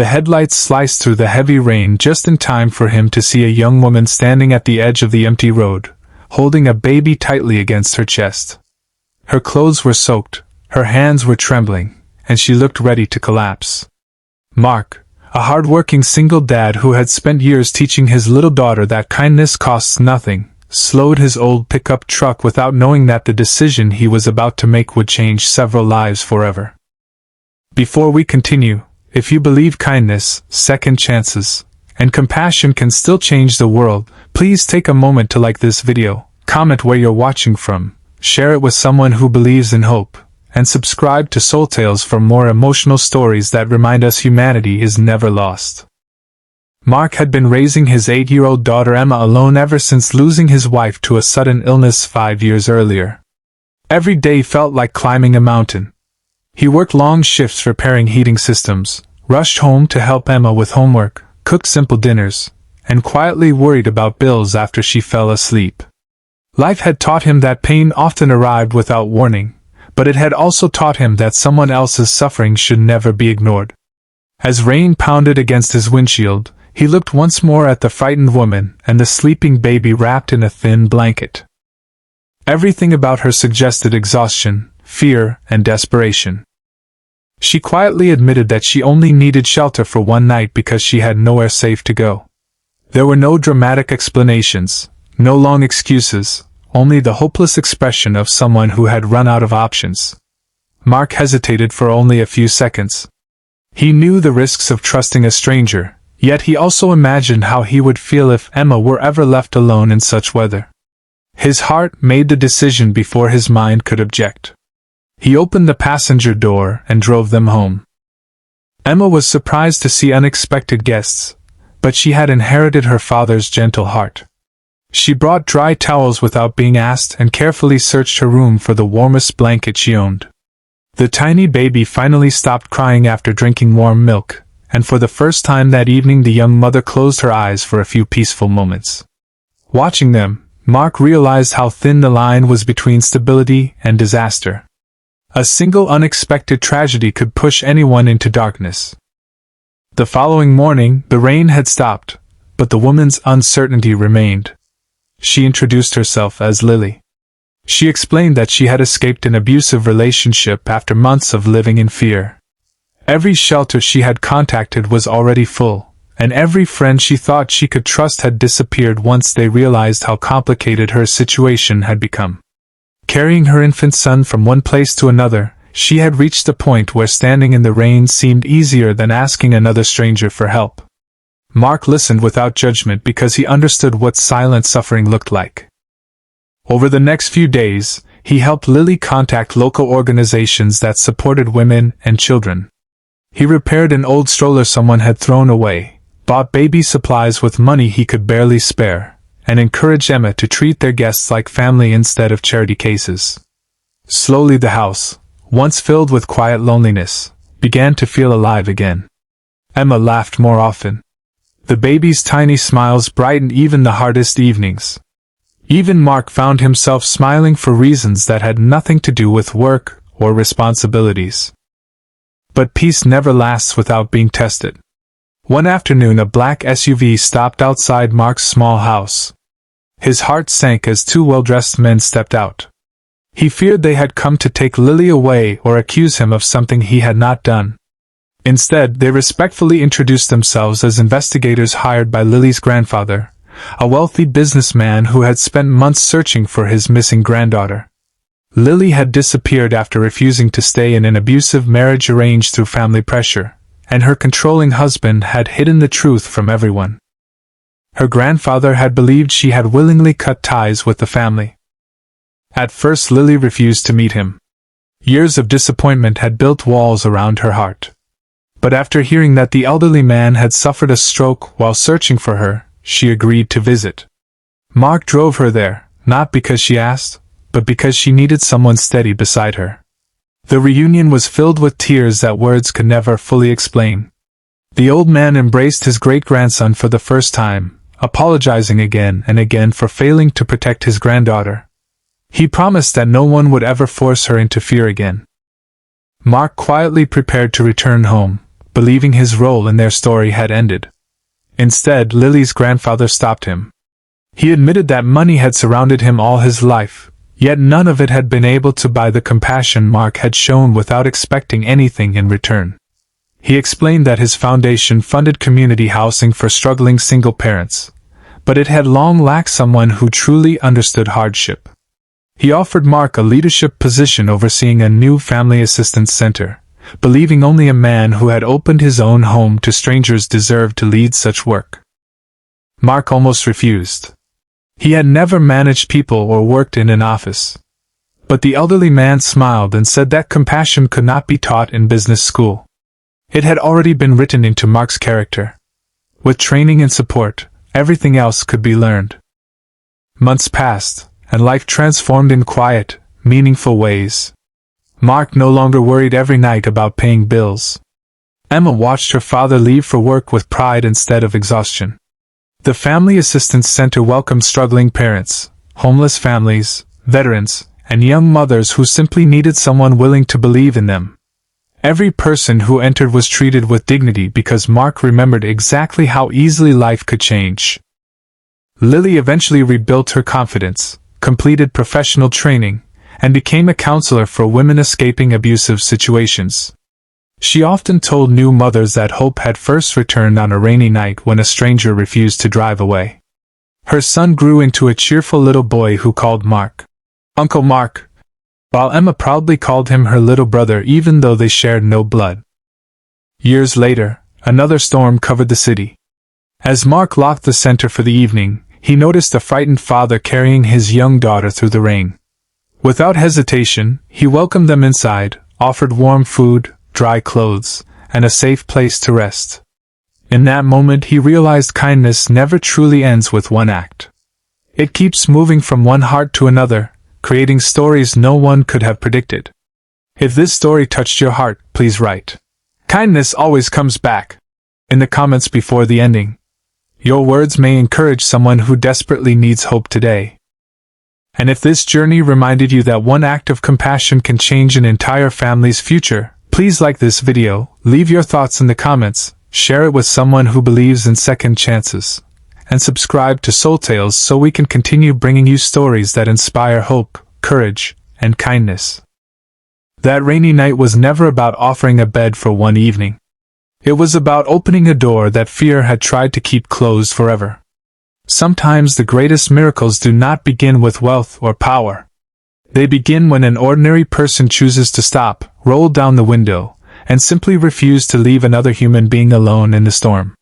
The headlights sliced through the heavy rain just in time for him to see a young woman standing at the edge of the empty road, holding a baby tightly against her chest. Her clothes were soaked, her hands were trembling, and she looked ready to collapse. Mark, a hardworking single dad who had spent years teaching his little daughter that kindness costs nothing, slowed his old pickup truck without knowing that the decision he was about to make would change several lives forever. Before we continue, if you believe kindness, second chances, and compassion can still change the world, please take a moment to like this video, comment where you're watching from, share it with someone who believes in hope, and subscribe to Soul Tales for more emotional stories that remind us humanity is never lost. Mark had been raising his 8-year-old daughter Emma alone ever since losing his wife to a sudden illness 5 years earlier. Every day felt like climbing a mountain. He worked long shifts repairing heating systems, rushed home to help Emma with homework, cooked simple dinners, and quietly worried about bills after she fell asleep. Life had taught him that pain often arrived without warning, but it had also taught him that someone else's suffering should never be ignored. As rain pounded against his windshield, he looked once more at the frightened woman and the sleeping baby wrapped in a thin blanket. Everything about her suggested exhaustion, fear, and desperation. She quietly admitted that she only needed shelter for one night because she had nowhere safe to go. There were no dramatic explanations, no long excuses, only the hopeless expression of someone who had run out of options. Mark hesitated for only a few seconds. He knew the risks of trusting a stranger, yet he also imagined how he would feel if Emma were ever left alone in such weather. His heart made the decision before his mind could object. He opened the passenger door and drove them home. Emma was surprised to see unexpected guests, but she had inherited her father's gentle heart. She brought dry towels without being asked and carefully searched her room for the warmest blanket she owned. The tiny baby finally stopped crying after drinking warm milk, and for the first time that evening the young mother closed her eyes for a few peaceful moments. Watching them, Mark realized how thin the line was between stability and disaster. A single unexpected tragedy could push anyone into darkness. The following morning, the rain had stopped, but the woman's uncertainty remained. She introduced herself as Lily. She explained that she had escaped an abusive relationship after months of living in fear. Every shelter she had contacted was already full, and every friend she thought she could trust had disappeared once they realized how complicated her situation had become. Carrying her infant son from one place to another, she had reached a point where standing in the rain seemed easier than asking another stranger for help. Mark listened without judgment because he understood what silent suffering looked like. Over the next few days, he helped Lily contact local organizations that supported women and children. He repaired an old stroller someone had thrown away, bought baby supplies with money he could barely spare, and encouraged Emma to treat their guests like family instead of charity cases. Slowly the house, once filled with quiet loneliness, began to feel alive again. Emma laughed more often. The baby's tiny smiles brightened even the hardest evenings. Even Mark found himself smiling for reasons that had nothing to do with work or responsibilities. But peace never lasts without being tested. One afternoon a black SUV stopped outside Mark's small house. His heart sank as two well-dressed men stepped out. He feared they had come to take Lily away or accuse him of something he had not done. Instead, they respectfully introduced themselves as investigators hired by Lily's grandfather, a wealthy businessman who had spent months searching for his missing granddaughter. Lily had disappeared after refusing to stay in an abusive marriage arranged through family pressure, and her controlling husband had hidden the truth from everyone. Her grandfather had believed she had willingly cut ties with the family. At first Lily refused to meet him. Years of disappointment had built walls around her heart. But after hearing that the elderly man had suffered a stroke while searching for her, she agreed to visit. Mark drove her there, not because she asked, but because she needed someone steady beside her. The reunion was filled with tears that words could never fully explain. The old man embraced his great-grandson for the first time, apologizing again and again for failing to protect his granddaughter. He promised that no one would ever force her into fear again. Mark quietly prepared to return home, believing his role in their story had ended. Instead, Lily's grandfather stopped him. He admitted that money had surrounded him all his life, yet none of it had been able to buy the compassion Mark had shown without expecting anything in return. He explained that his foundation funded community housing for struggling single parents, but it had long lacked someone who truly understood hardship. He offered Mark a leadership position overseeing a new family assistance center, believing only a man who had opened his own home to strangers deserved to lead such work. Mark almost refused. He had never managed people or worked in an office. But the elderly man smiled and said that compassion could not be taught in business school. It had already been written into Mark's character. With training and support, everything else could be learned. Months passed, and life transformed in quiet, meaningful ways. Mark no longer worried every night about paying bills. Emma watched her father leave for work with pride instead of exhaustion. The Family Assistance Center welcomed struggling parents, homeless families, veterans, and young mothers who simply needed someone willing to believe in them. Every person who entered was treated with dignity because Mark remembered exactly how easily life could change. Lily eventually rebuilt her confidence, completed professional training, and became a counselor for women escaping abusive situations. She often told new mothers that hope had first returned on a rainy night when a stranger refused to drive away. Her son grew into a cheerful little boy who called Mark Uncle Mark, while Emma proudly called him her little brother even though they shared no blood. Years later, another storm covered the city. As Mark locked the center for the evening, he noticed a frightened father carrying his young daughter through the rain. Without hesitation, he welcomed them inside, offered warm food, dry clothes, and a safe place to rest. In that moment he realized kindness never truly ends with one act. It keeps moving from one heart to another, creating stories no one could have predicted. If this story touched your heart, please write "Kindness always comes back" in the comments before the ending. Your words may encourage someone who desperately needs hope today. And if this journey reminded you that one act of compassion can change an entire family's future, please like this video, leave your thoughts in the comments, share it with someone who believes in second chances, and subscribe to Soul Tales so we can continue bringing you stories that inspire hope, courage, and kindness. That rainy night was never about offering a bed for one evening. It was about opening a door that fear had tried to keep closed forever. Sometimes the greatest miracles do not begin with wealth or power. They begin when an ordinary person chooses to stop, roll down the window, and simply refuse to leave another human being alone in the storm.